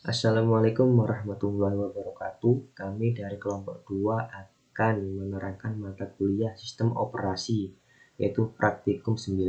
Assalamualaikum warahmatullahi wabarakatuh. Kami dari kelompok 2 akan menerangkan mata kuliah Sistem Operasi, yaitu Praktikum 9,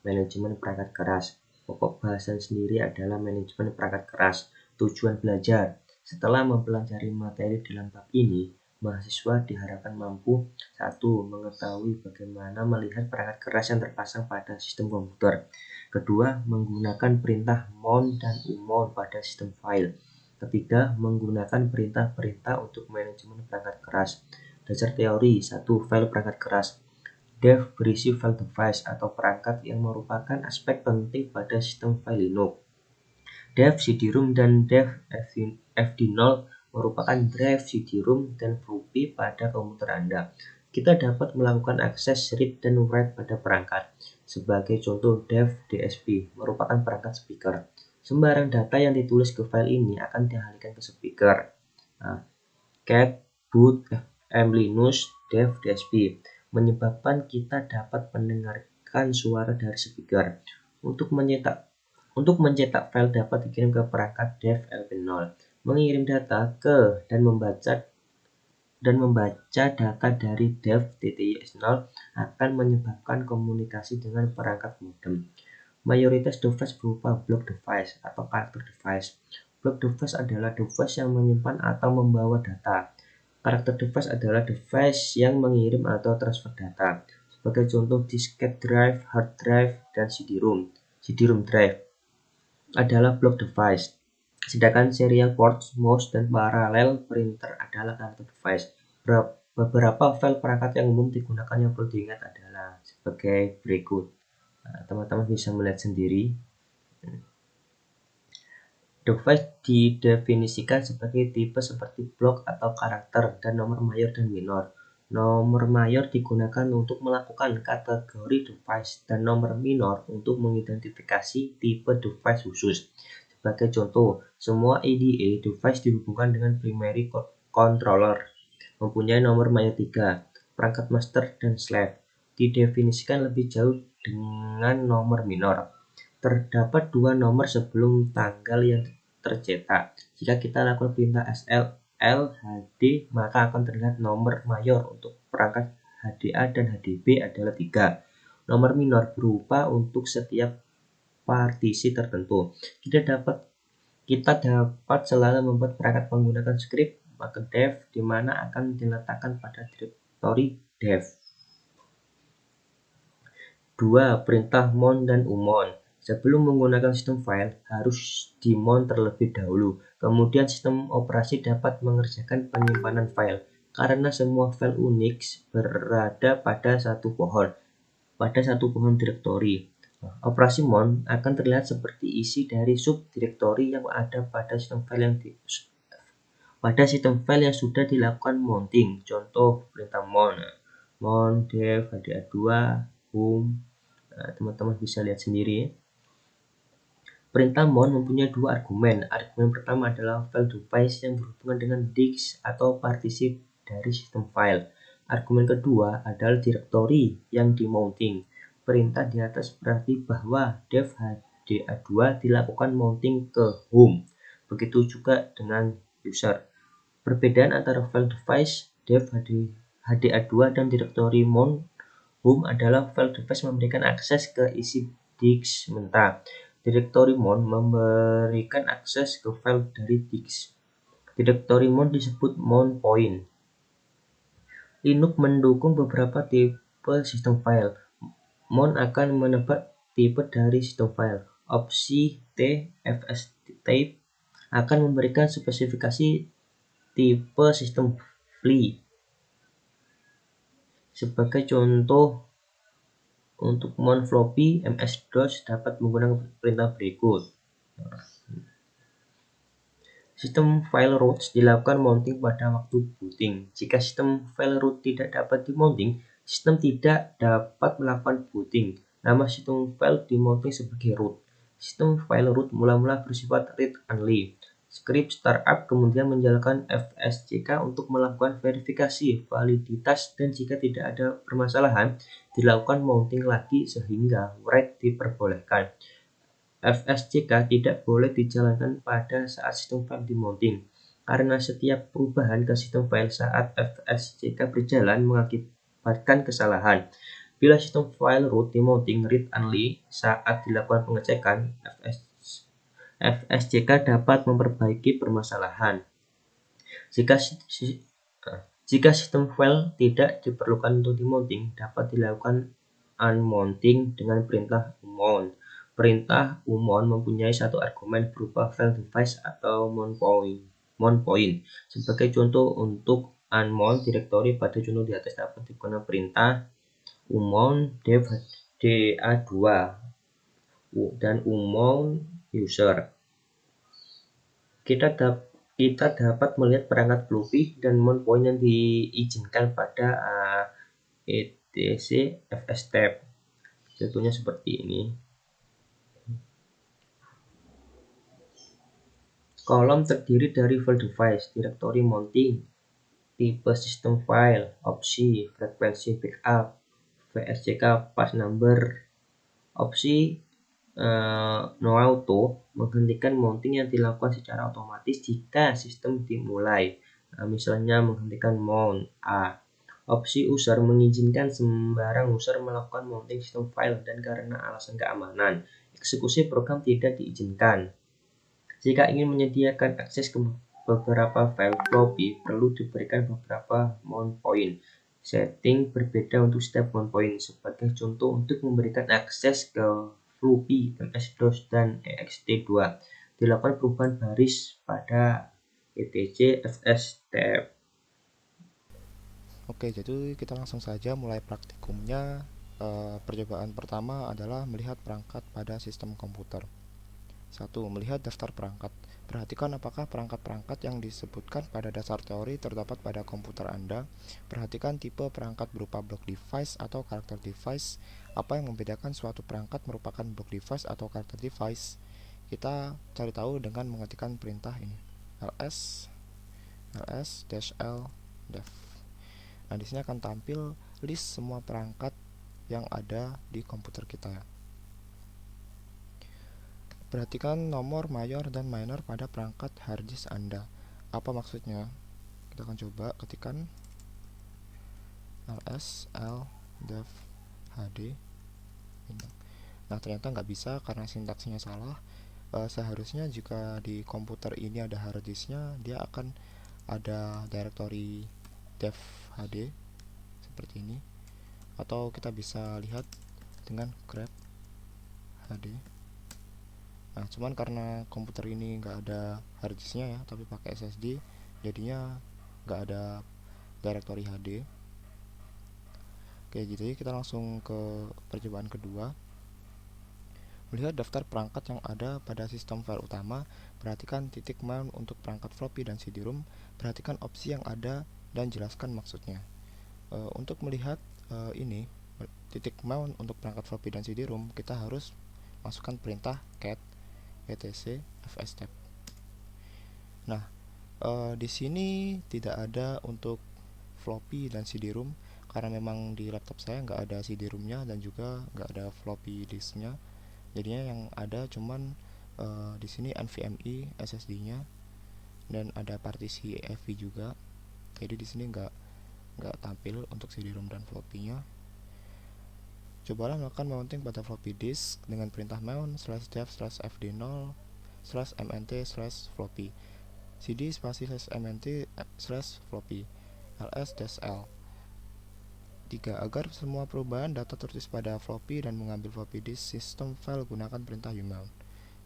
Manajemen Perangkat Keras. Pokok bahasan sendiri adalah manajemen perangkat keras. Tujuan belajar. Setelah mempelajari materi dalam bab ini, mahasiswa diharapkan mampu 1. Mengetahui bagaimana melihat perangkat keras yang terpasang pada sistem komputer. Kedua, menggunakan perintah mon dan umon pada sistem file. Ketiga, menggunakan perintah-perintah untuk manajemen perangkat keras. Dasar teori 1. File perangkat keras. Dev berisi file device atau perangkat yang merupakan aspek penting pada sistem file Linux. Dev CD-ROM dan Dev FD0 merupakan drive CD-ROM dan floppy pada komputer Anda. Kita dapat melakukan akses read dan write pada perangkat. Sebagai contoh, Dev DSP merupakan perangkat speaker. Sembarang data yang ditulis ke file ini akan dialihkan ke speaker. Cat, boot, FM Linux, Dev DSP menyebabkan kita dapat mendengarkan suara dari speaker. Untuk mencetak file dapat dikirim ke perangkat Dev LP0, mengirim data ke dan membaca data dari Dev TTS0 akan menyebabkan komunikasi dengan perangkat modem. Mayoritas device berupa block device atau karakter device. Block device adalah device yang menyimpan atau membawa data. Karakter device adalah device yang mengirim atau transfer data. Sebagai contoh, diskette drive, hard drive, dan CD-ROM. CD-ROM drive adalah block device. Sedangkan serial port, mouse, dan parallel printer adalah karakter device. Beberapa file perangkat yang umum digunakan yang perlu diingat adalah sebagai berikut. Teman-teman bisa melihat sendiri. Device didefinisikan sebagai tipe seperti blok atau karakter dan nomor mayor dan minor. Nomor mayor digunakan untuk melakukan kategori device dan nomor minor untuk mengidentifikasi tipe device khusus. Sebagai contoh, semua EDA device dihubungkan dengan primary controller, mempunyai nomor mayor 3, perangkat master dan slave. Didefinisikan lebih jauh dengan nomor minor. Terdapat dua nomor sebelum tanggal yang tercetak. Jika kita lakukan perintah SLLHD, maka akan terlihat nomor mayor untuk perangkat HDA dan HDB adalah 3. Nomor minor berupa untuk setiap partisi tertentu. Kita dapat selalu membuat perangkat menggunakan script pakai dev, di mana akan diletakkan pada direktori dev. 2. Perintah mon dan umon. Sebelum menggunakan sistem file, harus dimon terlebih dahulu. Kemudian sistem operasi dapat mengerjakan penyimpanan file, karena semua file Unix berada pada satu pohon direktori. Operasi mon akan terlihat seperti isi dari subdirektori yang ada pada sistem file yang sudah dilakukan mounting. Contoh perintah mon dev hda2 home. Teman-teman bisa lihat sendiri. Perintah mon mempunyai dua argumen. Argumen pertama adalah file device yang berhubungan dengan disk atau partisi dari sistem file. Argumen kedua adalah direktori yang dimounting. Perintah di atas berarti bahwa dev hda2 dilakukan mounting ke home. Begitu juga dengan user. Perbedaan antara file device, dev hda2 dan direktori mon home adalah file device memberikan akses ke isi disk mentah. Direktori mon memberikan akses ke file dari disk. Direktori mon disebut mon point. Linux mendukung beberapa tipe sistem file. Mon akan menebak tipe dari sistem file. Opsi T, fstype akan memberikan spesifikasi tipe sistem file. Sebagai contoh, untuk mon floppy, MS-DOS dapat menggunakan perintah berikut. Sistem file root dilakukan mounting pada waktu booting. Jika sistem file root tidak dapat dimounting, sistem tidak dapat melakukan booting. Nama sistem file dimounting sebagai root. Sistem file root mula-mula bersifat read-only. Script startup kemudian menjalankan fsck untuk melakukan verifikasi validitas, dan jika tidak ada permasalahan, dilakukan mounting lagi sehingga write diperbolehkan. FSCK tidak boleh dijalankan pada saat sistem file demounting, karena setiap perubahan ke sistem file saat FSCK berjalan mengakibatkan kesalahan. Bila sistem file root demounting read-only saat dilakukan pengecekan, FSCK dapat memperbaiki permasalahan. Jika sistem file tidak diperlukan untuk demounting, dapat dilakukan unmounting dengan perintah unmount. Perintah unmount mempunyai satu argumen berupa file device atau mount point. Sebagai contoh, untuk unmount direktori pada contoh di atas dapat digunakan perintah unmount da2 dan unmount user. Kita dapat melihat perangkat floppy dan mount point yang diizinkan pada etc fstab. Contohnya seperti ini. Kolom terdiri dari file device, direktori mounting, tipe sistem file, opsi, frekuensi backup, VSCK, pass number. Opsi no auto menghentikan mounting yang dilakukan secara otomatis jika sistem dimulai. Misalnya menghentikan mount A. Opsi user mengizinkan sembarang user melakukan mounting sistem file dan karena alasan keamanan, eksekusi program tidak diizinkan. Jika ingin menyediakan akses ke beberapa file floppy, perlu diberikan beberapa mount point. Setting berbeda untuk setiap mount point. Sebagai contoh, untuk memberikan akses ke floppy, MS-DOS, dan ext2, dilakukan perubahan baris pada etc fstab. Oke, jadi kita langsung saja mulai praktikumnya. Percobaan pertama adalah melihat perangkat pada sistem komputer. 1. Melihat daftar perangkat. Perhatikan apakah perangkat-perangkat yang disebutkan pada dasar teori terdapat pada komputer Anda. Perhatikan tipe perangkat berupa block device atau karakter device. Apa yang membedakan suatu perangkat merupakan block device atau karakter device? Kita cari tahu dengan mengetikkan perintah ini. ls-l dev. Nah, di sini akan tampil list semua perangkat yang ada di komputer kita. Perhatikan nomor mayor dan minor pada perangkat harddisk Anda. Apa maksudnya? Kita akan coba ketikkan ls-l dev hd. Nah, ternyata nggak bisa karena sintaksnya salah. Seharusnya jika di komputer ini ada harddisknya, dia akan ada directory dev hd seperti ini, atau kita bisa lihat dengan grep hd. Nah, cuman karena komputer ini nggak ada harddisknya ya, tapi pakai SSD, jadinya nggak ada directory HD. Oke, jadi kita langsung ke percobaan kedua. Melihat daftar perangkat yang ada pada sistem file utama. Perhatikan titik mount untuk perangkat floppy dan CD-ROM. Perhatikan opsi yang ada dan jelaskan maksudnya. Untuk melihat ini titik mount untuk perangkat floppy dan CD-ROM, kita harus masukkan perintah cat etc fstab. Nah, di sini tidak ada untuk floppy dan CD-ROM karena memang di laptop saya nggak ada CD-ROM-nya dan juga nggak ada floppy disknya. Jadinya yang ada cuman di sini NVMe SSD-nya dan ada partisi EFI juga. Jadi di sini nggak tampil untuk CD-ROM dan floppy-nya. Cobalah melakukan mounting pada floppy disk dengan perintah mount /dev/fdinol/mnt/floppy cd /mnt/floppy ls-l 3. Agar semua perubahan data tertulis pada floppy dan mengambil floppy disk sistem file, gunakan perintah umount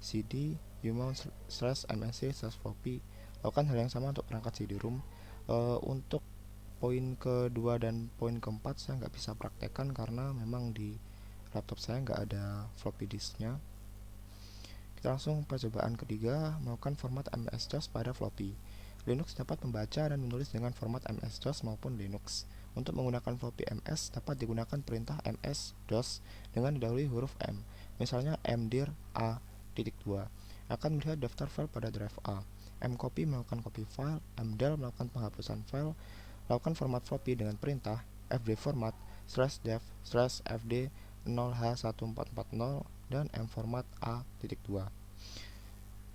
cd umount/mnc/floppy. Lakukan hal yang sama untuk perangkat CD-ROM. Untuk poin kedua dan poin keempat saya nggak bisa praktekkan karena memang di laptop saya nggak ada floppy disknya. Kita langsung percobaan ketiga, melakukan format MS-DOS pada floppy. Linux dapat membaca dan menulis dengan format MS-DOS maupun Linux. Untuk menggunakan floppy MS dapat digunakan perintah MS-DOS dengan didahului huruf M. Misalnya mdir a.2 akan melihat daftar file pada drive A. mcopy melakukan copy file, mdel melakukan penghapusan file. Lakukan format floppy dengan perintah fdformat /dev/fd 0h1440 dan mformat A.2.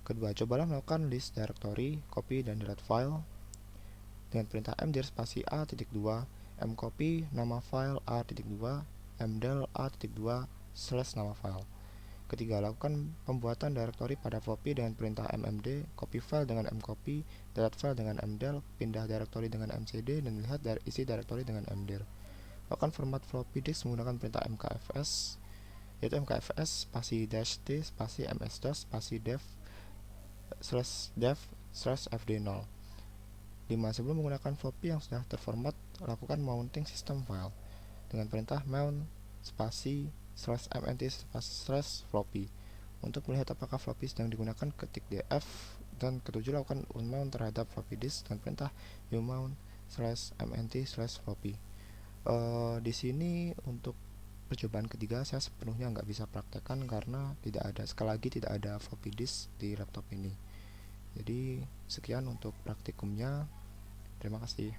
Kedua, cobalah melakukan list directory, copy dan delete file dengan perintah mdir spasi A.2, mcopy nama file A.2, mdel A.2 slash nama file. Ketiga, lakukan pembuatan directory pada floppy dengan perintah mmd, copy file dengan mcopy, delete file dengan mdel, pindah directory dengan mcd, dan lihat isi directory dengan mdir. Lakukan format floppy disk menggunakan perintah mkfs, yaitu mkfs spasi dash t spasi ms-dos spasi dev/fd0. 5. Sebelum menggunakan floppy yang sudah terformat, lakukan mounting system file dengan perintah mount spasi /mnt / floppy. Untuk melihat apakah floppy sedang digunakan, ketik df. Dan ketujuh, lakukan unmount terhadap floppy disk dengan perintah umount /mnt / floppy. Di sini untuk percobaan ketiga saya sepenuhnya nggak bisa praktekkan karena sekali lagi tidak ada floppy disk di laptop ini. Jadi sekian untuk praktikumnya. Terima kasih.